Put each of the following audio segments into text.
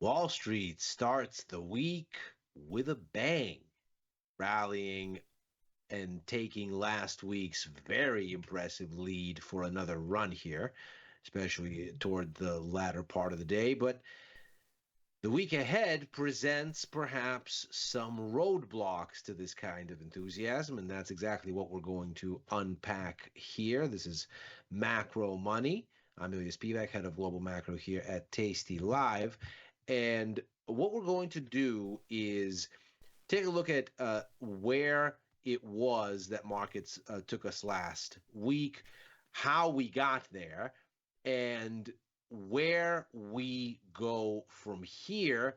Wall Street starts the week with a bang, rallying and taking last week's very impressive lead for another run here, especially toward the latter part of the day. But the week ahead presents perhaps some roadblocks to this kind of enthusiasm, and that's exactly what we're going to unpack here. This is Macro Money. I'm Ilya Spivak, head of global macro here at tastylive. And what we're going to do is take a look at where it was that markets took us last week, how we got there, and where we go from here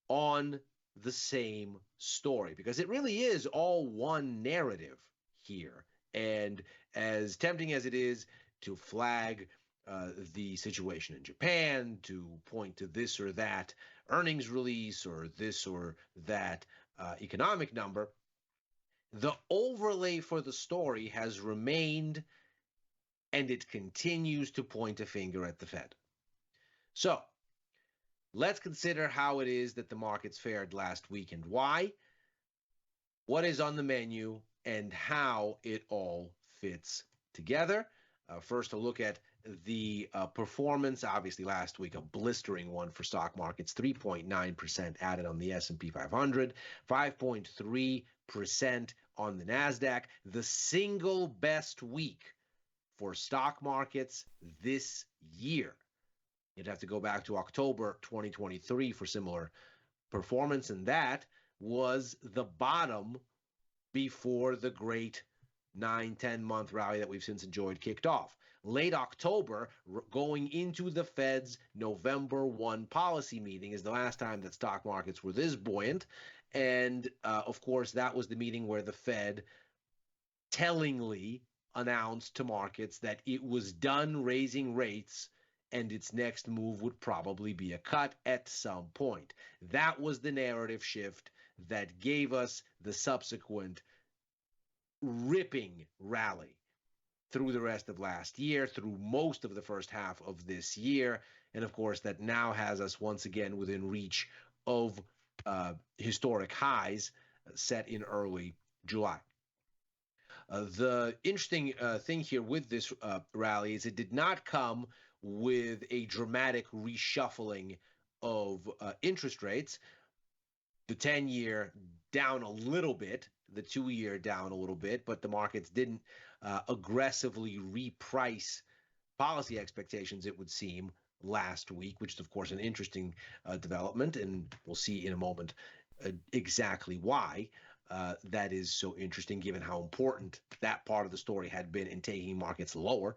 on the same story, because it really is all one narrative here. And as tempting as it is to flag the situation in Japan, to point to this or that earnings release or this or that economic number, the overlay for the story has remained, and it continues to point a finger at the Fed. So let's consider how it is that the markets fared last week and why, what is on the menu, and how it all fits together. First, a look at the performance. Obviously, last week, a blistering one for stock markets, 3.9% added on the S&P 500, 5.3% on the NASDAQ, the single best week for stock markets this year. You'd have to go back to October 2023 for similar performance, and that was the bottom before the great 9-10 month rally that we've since enjoyed kicked off. Late October, going into the Fed's November 1 policy meeting, is the last time that stock markets were this buoyant. And of course, that was the meeting where the Fed tellingly announced to markets that it was done raising rates and its next move would probably be a cut at some point. That was the narrative shift that gave us the subsequent ripping rally through the rest of last year, through most of the first half of this year, and of course that now has us once again within reach of historic highs set in early July. The interesting thing here with this rally is it did not come with a dramatic reshuffling of interest rates. The 10-year down a little bit, the 2-year down a little bit, but the markets didn't aggressively reprice policy expectations, it would seem, last week, which is, of course, an interesting development, and we'll see in a moment exactly why that is so interesting, given how important that part of the story had been in taking markets lower.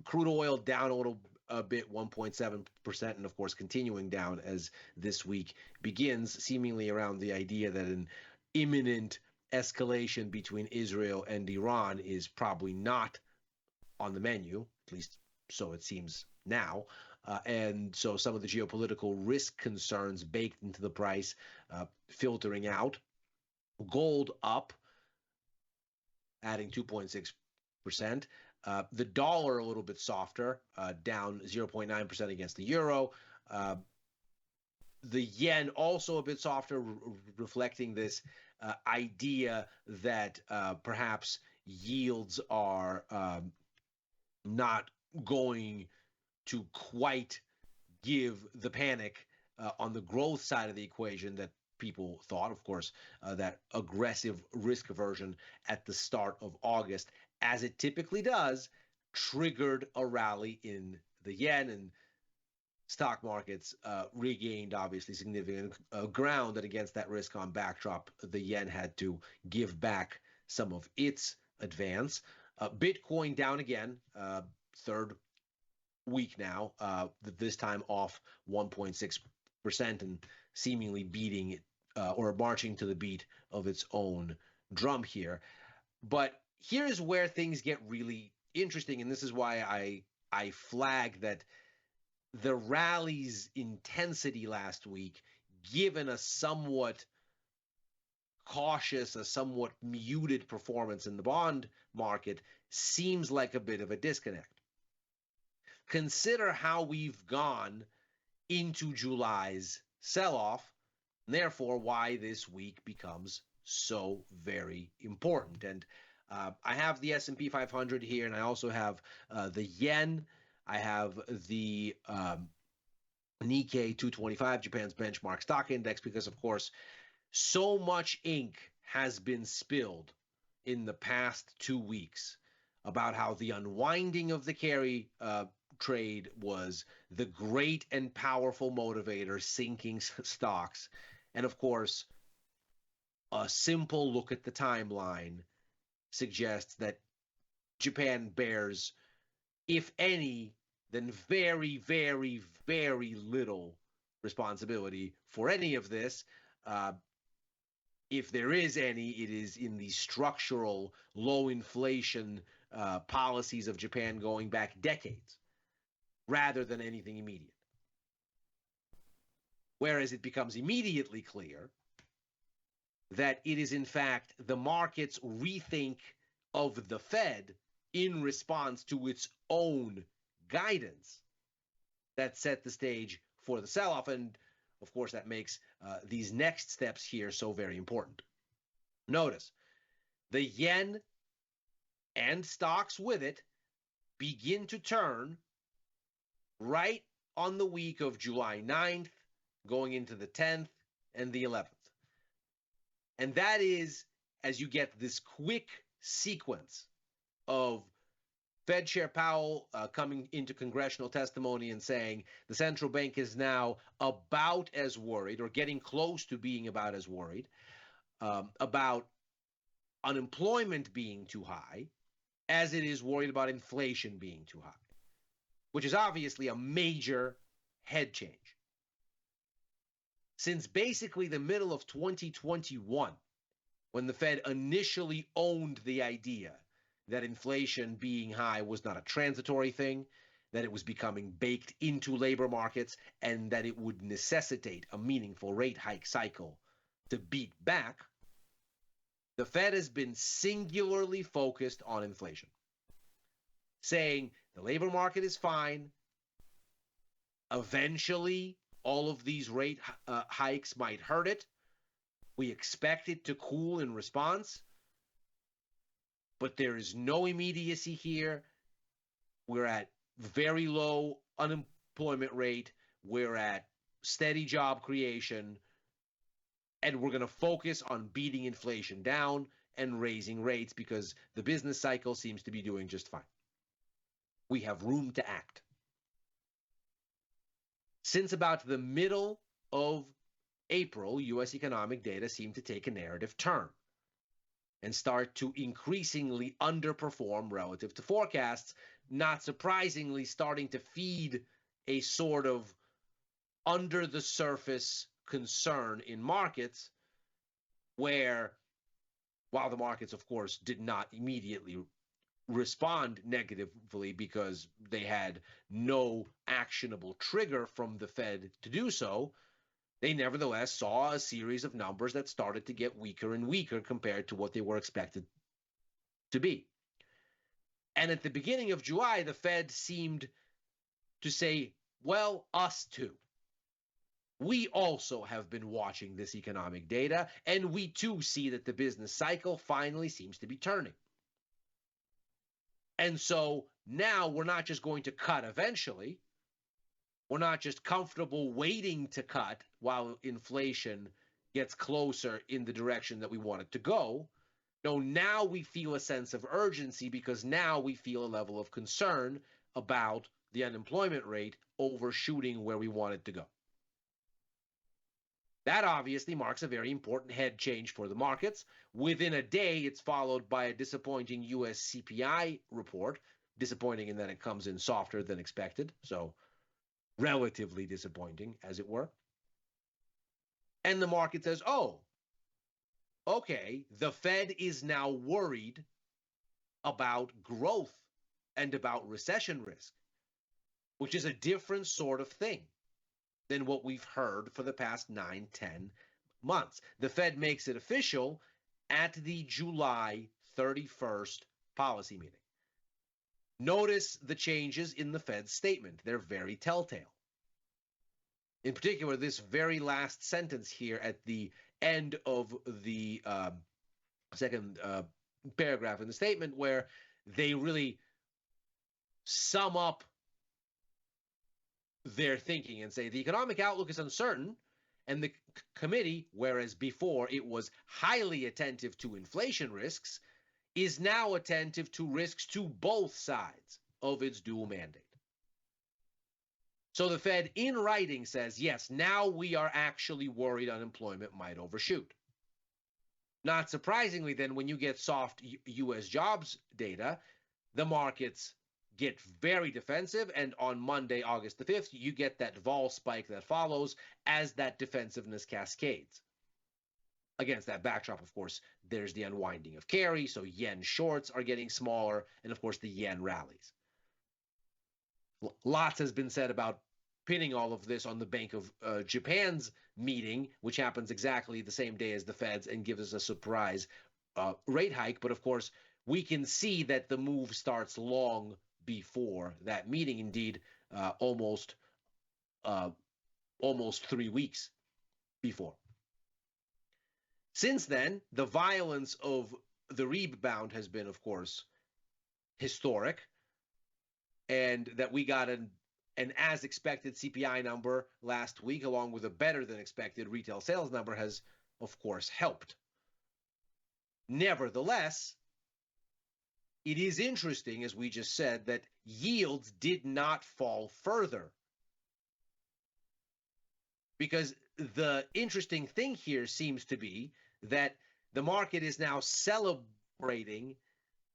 Crude oil down a bit, 1.7%, and of course continuing down as this week begins, seemingly around the idea that an imminent escalation between Israel and Iran is probably not on the menu, at least so it seems now. And so some of the geopolitical risk concerns baked into the price filtering out. Gold up, adding 2.6%. The dollar a little bit softer, down 0.9% against the euro. The yen also a bit softer, reflecting this idea that perhaps yields are not going to quite give the panic on the growth side of the equation that people thought. Of course, that aggressive risk aversion at the start of August, as it typically does, triggered a rally in the yen, and stock markets regained obviously significant ground, and against that risk on backdrop, the yen had to give back some of its advance. Bitcoin down again, third week now, this time off 1.6% and seemingly beating it or marching to the beat of its own drum here. But here's where things get really interesting, and this is why I flag that the rally's intensity last week, given a somewhat cautious, a somewhat muted performance in the bond market, seems like a bit of a disconnect. Consider how we've gone into July's sell-off, and therefore why this week becomes so very important. And I have the S&P 500 here, and I also have the yen. I have the Nikkei 225, Japan's benchmark stock index, because, of course, so much ink has been spilled in the past 2 weeks about how the unwinding of the carry trade was the great and powerful motivator sinking stocks. And of course, a simple look at the timeline suggests that Japan bears, if any, then very, very, very little responsibility for any of this. If there is any, it is in the structural low inflation policies of Japan going back decades, rather than anything immediate. Whereas it becomes immediately clear that it is, in fact, the market's rethink of the Fed in response to its own guidance that set the stage for the sell-off. And, of course, that makes these next steps here so very important. Notice, the yen and stocks with it begin to turn right on the week of July 9th, going into the 10th and the 11th. And that is as you get this quick sequence of Fed Chair Powell coming into congressional testimony and saying the central bank is now about as worried, or getting close to being about as worried, about unemployment being too high as it is worried about inflation being too high, which is obviously a major head change. Since basically the middle of 2021, when the Fed initially owned the idea that inflation being high was not a transitory thing, that it was becoming baked into labor markets, and that it would necessitate a meaningful rate hike cycle to beat back, the Fed has been singularly focused on inflation, saying the labor market is fine. Eventually, all of these rate hikes might hurt it. We expect it to cool in response, but there is no immediacy here. We're at very low unemployment rate. We're at steady job creation, and we're going to focus on beating inflation down and raising rates because the business cycle seems to be doing just fine. We have room to act. Since about the middle of April, U.S. economic data seem to take a narrative turn and start to increasingly underperform relative to forecasts, not surprisingly starting to feed a sort of under-the-surface concern in markets where, while the markets, of course, did not immediately respond negatively because they had no actionable trigger from the Fed to do so, they nevertheless saw a series of numbers that started to get weaker and weaker compared to what they were expected to be. And at the beginning of July, the Fed seemed to say, well, us too. We also have been watching this economic data, and we too see that the business cycle finally seems to be turning. And so now we're not just going to cut eventually. We're not just comfortable waiting to cut while inflation gets closer in the direction that we want it to go. No, now we feel a sense of urgency because now we feel a level of concern about the unemployment rate overshooting where we want it to go. That obviously marks a very important head change for the markets. Within a day, it's followed by a disappointing U.S. CPI report, disappointing in that it comes in softer than expected, so relatively disappointing, as it were. And the market says, oh, okay, the Fed is now worried about growth and about recession risk, which is a different sort of thing than what we've heard for the past 9, 10 months. The Fed makes it official at the July 31st policy meeting. Notice the changes in the Fed's statement. They're very telltale. In particular, this very last sentence here at the end of the second paragraph in the statement, where they really sum up their thinking and say the economic outlook is uncertain, and the committee, whereas before it was highly attentive to inflation risks, is now attentive to risks to both sides of its dual mandate. So the Fed in writing says, yes, now we are actually worried unemployment might overshoot. Not surprisingly, then, when you get soft U.S. jobs data, the markets get very defensive, and on Monday, August the 5th, you get that vol spike that follows as that defensiveness cascades. Against that backdrop, of course, there's the unwinding of carry, so yen shorts are getting smaller, and of course the yen rallies. Lots has been said about pinning all of this on the Bank of Japan's meeting, which happens exactly the same day as the Fed's and gives us a surprise rate hike. But of course, we can see that the move starts long before that meeting, indeed, almost 3 weeks before. Since then, the violence of the rebound has been, of course, historic, and that we got an as expected CPI number last week, along with a better than expected retail sales number, has, of course, helped. Nevertheless, it is interesting, as we just said, that yields did not fall further. Because the interesting thing here seems to be that the market is now celebrating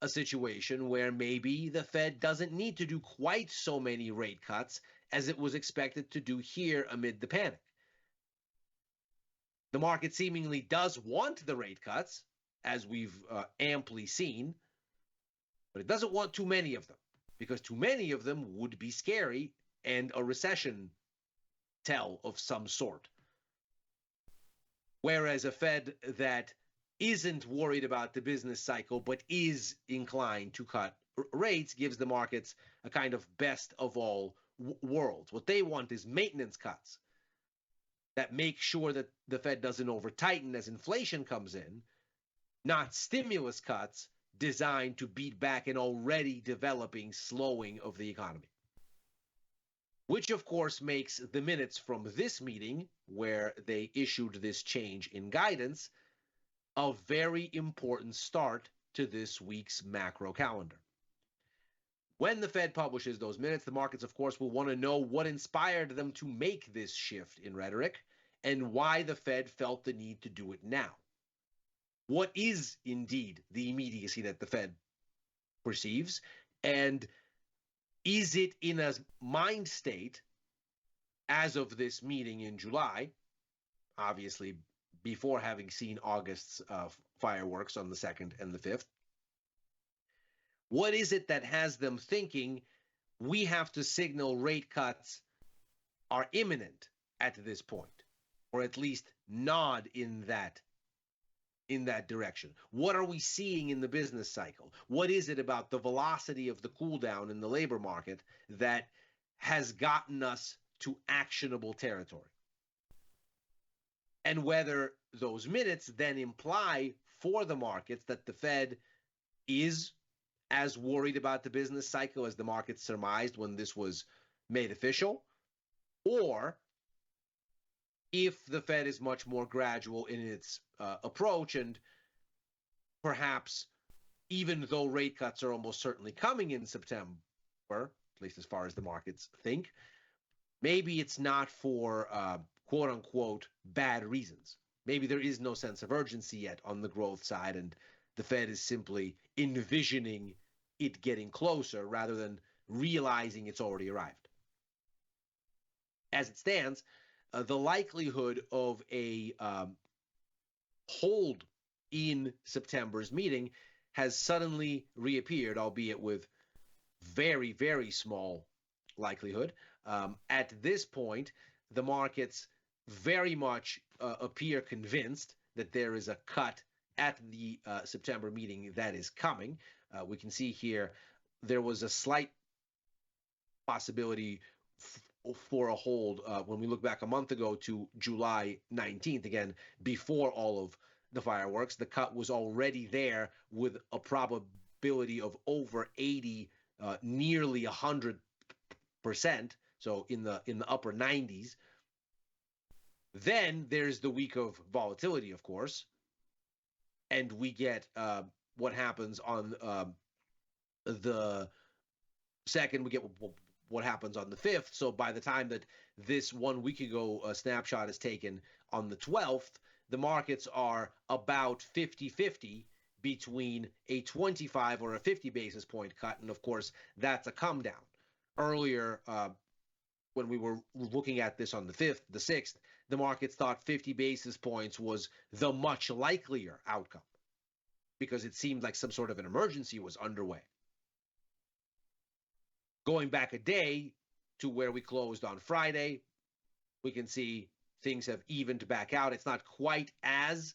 a situation where maybe the Fed doesn't need to do quite so many rate cuts as it was expected to do here amid the panic. The market seemingly does want the rate cuts, as we've amply seen, but it doesn't want too many of them, because too many of them would be scary and a recession tell of some sort. Whereas a Fed that isn't worried about the business cycle but is inclined to cut rates gives the markets a kind of best of all worlds. What they want is maintenance cuts that make sure that the Fed doesn't over-tighten as inflation comes in, not stimulus cuts designed to beat back an already developing slowing of the economy. Which, of course, makes the minutes from this meeting, where they issued this change in guidance, a very important start to this week's macro calendar. When the Fed publishes those minutes, the markets, of course, will want to know what inspired them to make this shift in rhetoric and why the Fed felt the need to do it now. What is indeed the immediacy that the Fed perceives, and is it in a mind state as of this meeting in July, obviously before having seen August's fireworks on the 2nd and the 5th? What is it that has them thinking we have to signal rate cuts are imminent at this point, or at least nod in that direction? What are we seeing in the business cycle? What is it about the velocity of the cool down in the labor market that has gotten us to actionable territory? And whether those minutes then imply for the markets that the Fed is as worried about the business cycle as the market surmised when this was made official, or if the Fed is much more gradual in its approach, and perhaps even though rate cuts are almost certainly coming in September, at least as far as the markets think, maybe it's not for quote-unquote bad reasons. Maybe there is no sense of urgency yet on the growth side, and the Fed is simply envisioning it getting closer rather than realizing it's already arrived. As it stands, the likelihood of a hold in September's meeting has suddenly reappeared, albeit with very, very small likelihood. At this point, the markets very much appear convinced that there is a cut at the September meeting that is coming. We can see here there was a slight possibility for a hold when we look back a month ago to July 19th, again, before all of the fireworks. The cut was already there with a probability of over 80, nearly 100%, so in the upper 90s. Then there's the week of volatility, of course, and we get what happens on the second. We get what happens on the 5th. So by the time that this 1 week ago snapshot is taken on the 12th, the markets are about 50-50 between a 25 or a 50 basis point cut. And of course, that's a come down. Earlier, when we were looking at this on the 5th, the 6th, the markets thought 50 basis points was the much likelier outcome because it seemed like some sort of an emergency was underway. Going back a day to where we closed on Friday, we can see things have evened back out. It's not quite as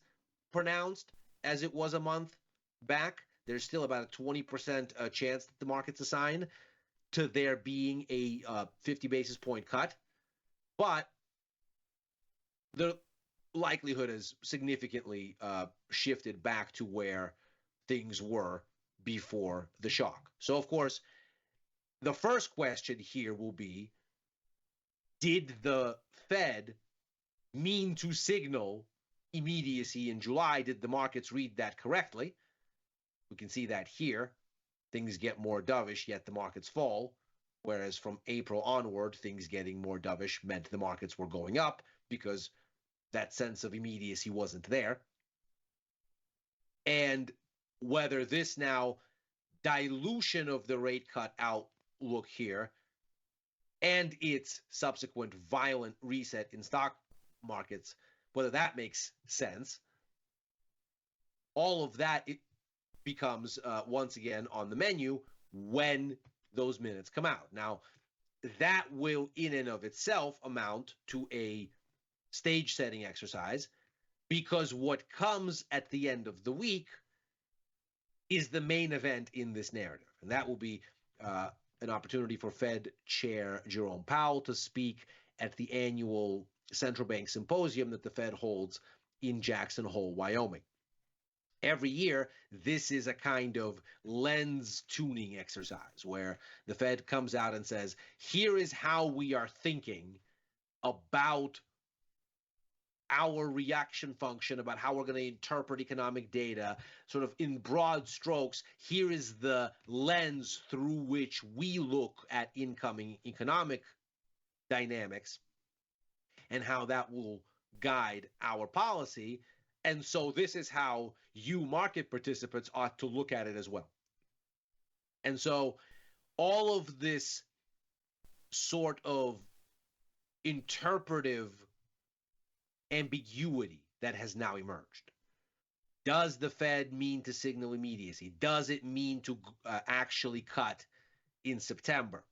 pronounced as it was a month back. There's still about a 20% chance that the markets assign to there being a 50 basis point cut, but the likelihood has significantly shifted back to where things were before the shock. So, of course, the first question here will be, did the Fed mean to signal immediacy in July? Did the markets read that correctly? We can see that here. Things get more dovish, yet the markets fall, whereas from April onward, things getting more dovish meant the markets were going up because that sense of immediacy wasn't there. And whether this now dilution of the rate cut outlook here and its subsequent violent reset in stock markets, whether that makes sense, all of that it becomes once again on the menu when those minutes come out. Now, that will in and of itself amount to a stage setting exercise because what comes at the end of the week is the main event in this narrative. And that will be an opportunity for Fed Chair Jerome Powell to speak at the annual central bank symposium that the Fed holds in Jackson Hole, Wyoming. Every year, this is a kind of lens tuning exercise where the Fed comes out and says, here is how we are thinking about our reaction function, about how we're going to interpret economic data, sort of in broad strokes. Here is the lens through which we look at incoming economic dynamics and how that will guide our policy. And so this is how you market participants ought to look at it as well. And so all of this sort of interpretive ambiguity that has now emerged. Does the Fed mean to signal immediacy? Does it mean to actually cut in September?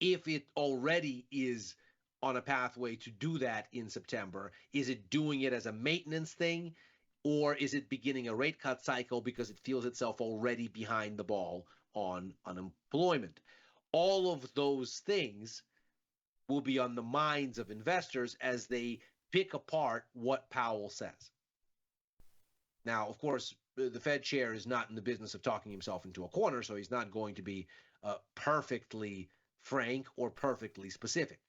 If it already is on a pathway to do that in September, is it doing it as a maintenance thing, or is it beginning a rate cut cycle because it feels itself already behind the ball on unemployment? All of those things will be on the minds of investors as they pick apart what Powell says. Now, of course, the Fed chair is not in the business of talking himself into a corner, so he's not going to be perfectly frank or perfectly specific.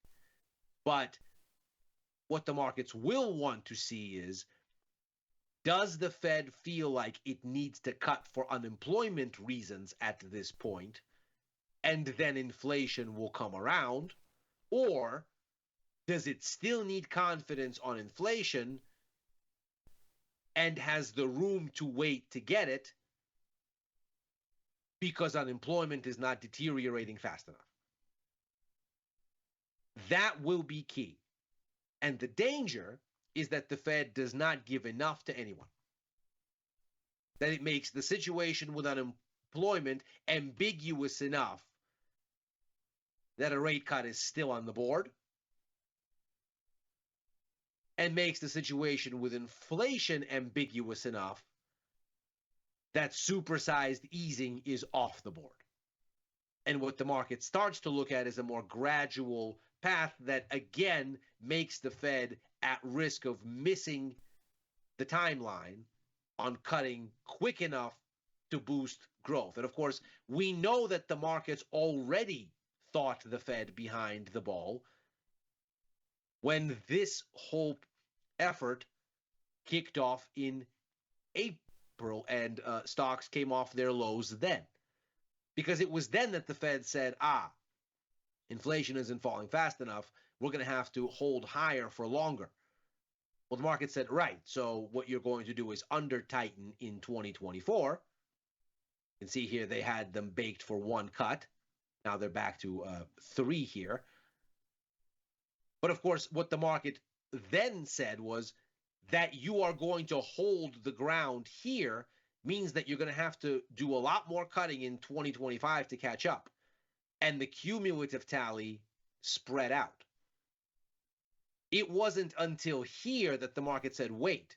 But what the markets will want to see is, does the Fed feel like it needs to cut for unemployment reasons at this point, and then inflation will come around? Or does it still need confidence on inflation and has the room to wait to get it because unemployment is not deteriorating fast enough? That will be key. And the danger is that the Fed does not give enough to anyone. That it makes the situation with unemployment ambiguous enough that a rate cut is still on the board, and makes the situation with inflation ambiguous enough that supersized easing is off the board. And what the market starts to look at is a more gradual path that again makes the Fed at risk of missing the timeline on cutting quick enough to boost growth. And of course, we know that the markets already thought the Fed behind the ball when this whole effort kicked off in April and stocks came off their lows then. Because it was then that the Fed said, inflation isn't falling fast enough. We're going to have to hold higher for longer. Well, the market said, right, so what you're going to do is under-tighten in 2024. You can see here they had them baked for one cut. Now they're back to 3 here. But of course, what the market then said was that you are going to hold the ground here means that you're going to have to do a lot more cutting in 2025 to catch up. And the cumulative tally spread out. It wasn't until here that the market said, wait,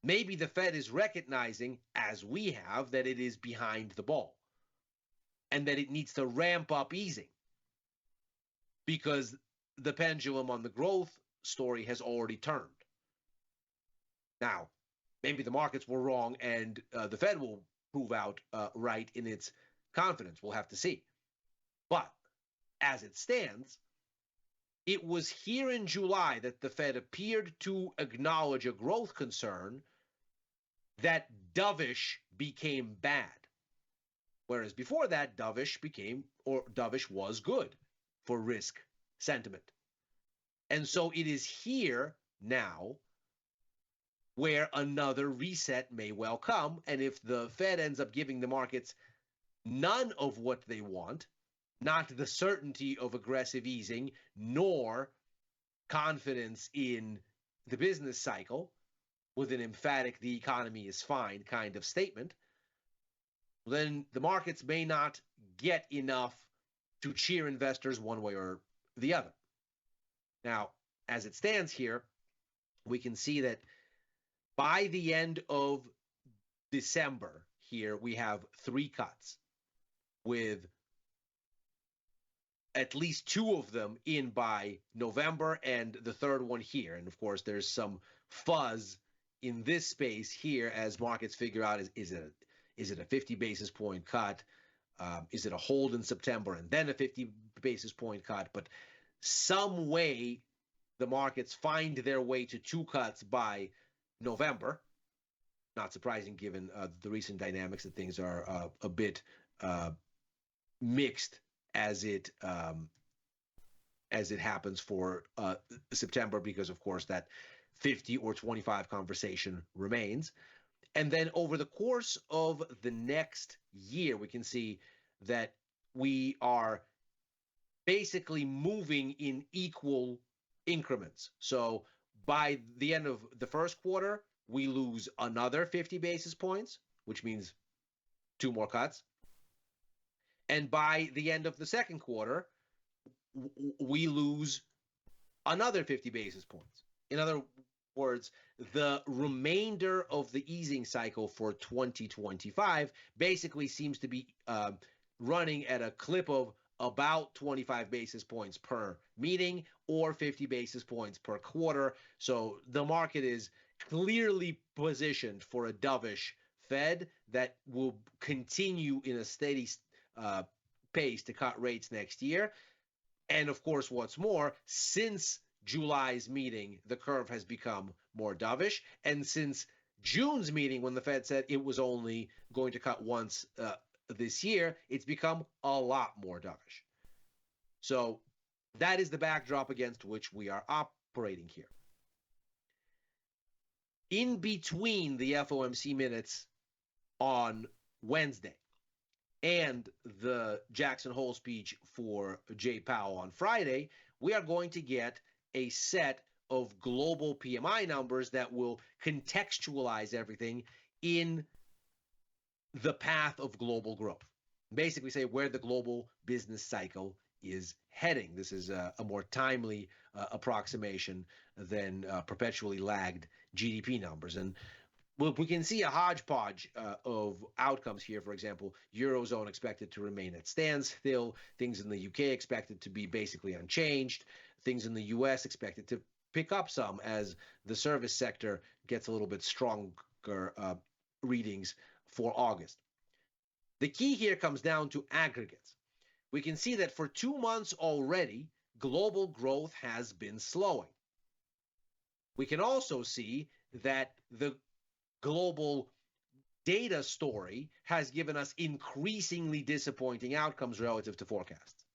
maybe the Fed is recognizing, as we have, that it is behind the ball and that it needs to ramp up easing because the pendulum on the growth story has already turned. Now, maybe the markets were wrong and the Fed will prove out right in its confidence. We'll have to see. But as it stands, it was here in July that the Fed appeared to acknowledge a growth concern that dovish became bad. Whereas before that, dovish was good for risk sentiment. And so it is here now where another reset may well come. And if the Fed ends up giving the markets none of what they want, not the certainty of aggressive easing, nor confidence in the business cycle, with an emphatic the economy is fine kind of statement, then the markets may not get enough to cheer investors one way or the other. Now, as it stands here, we can see that by the end of December here, we have 3 cuts with at least 2 of them in by November and the third one here. And of course, there's some fuzz in this space here as markets figure out, is it a 50 basis point cut? Is it a hold in September and then a 50 basis point cut? But some way the markets find their way to 2 cuts by November. Not surprising given the recent dynamics that things are a bit mixed as it happens for September, because of course that 50 or 25 conversation remains. And then over the course of the next year, we can see that we are basically moving in equal increments. So by the end of the first quarter, we lose another 50 basis points, which means 2 more cuts. And by the end of the second quarter, we lose another 50 basis points. In other words, the remainder of the easing cycle for 2025 basically seems to be running at a clip of about 25 basis points per meeting or 50 basis points per quarter. So the market is clearly positioned for a dovish Fed that will continue in a steady pace to cut rates next year. And of course, what's more, since July's meeting, the curve has become more dovish. And since June's meeting, when the Fed said it was only going to cut once this year, it's become a lot more dovish. So that is the backdrop against which we are operating here. In between the FOMC minutes on Wednesday and the Jackson Hole speech for Jay Powell on Friday, we are going to get a set of global PMI numbers that will contextualize everything in the path of global growth. Basically say where the global business cycle is heading. This is a more timely approximation than perpetually lagged GDP numbers. And well, we can see a hodgepodge of outcomes here. For example, Eurozone expected to remain at standstill. Things in the UK expected to be basically unchanged. Things in the US expected to pick up some as the service sector gets a little bit stronger readings for August. The key here comes down to aggregates. We can see that for 2 months already, global growth has been slowing. We can also see that the global data story has given us increasingly disappointing outcomes relative to forecasts.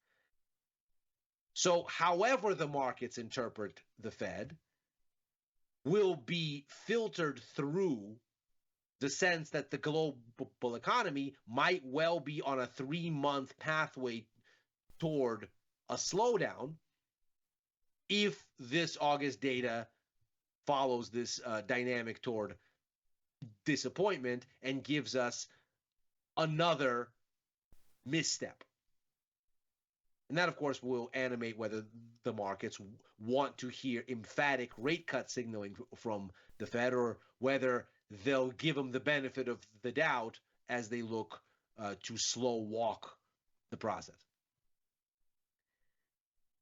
So, however the markets interpret the Fed will be filtered through the sense that the global economy might well be on a 3-month pathway toward a slowdown if this August data follows this dynamic toward disappointment and gives us another misstep. And that, of course, will animate whether the markets want to hear emphatic rate cut signaling from the Fed or whether they'll give them the benefit of the doubt as they look to slow walk the process.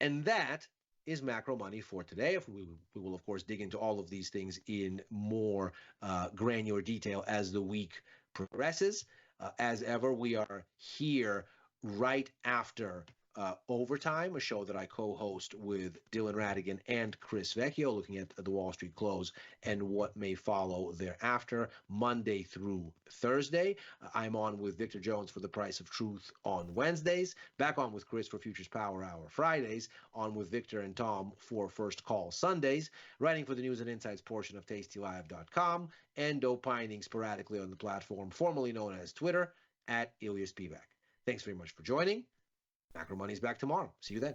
And that is macro money for today. We will, of course, dig into all of these things in more granular detail as the week progresses. As ever, we are here right after Overtime, a show that I co-host with Dylan Radigan and Chris Vecchio, looking at the Wall Street close and what may follow thereafter, Monday through Thursday. I'm on with Victor Jones for The Price of Truth on Wednesdays, back on with Chris for Futures Power Hour Fridays, on with Victor and Tom for First Call Sundays, writing for the news and insights portion of tastylive.com, and opining sporadically on the platform formerly known as Twitter at Ilya Spivak. Thanks very much for joining. Macro Money's back tomorrow. See you then.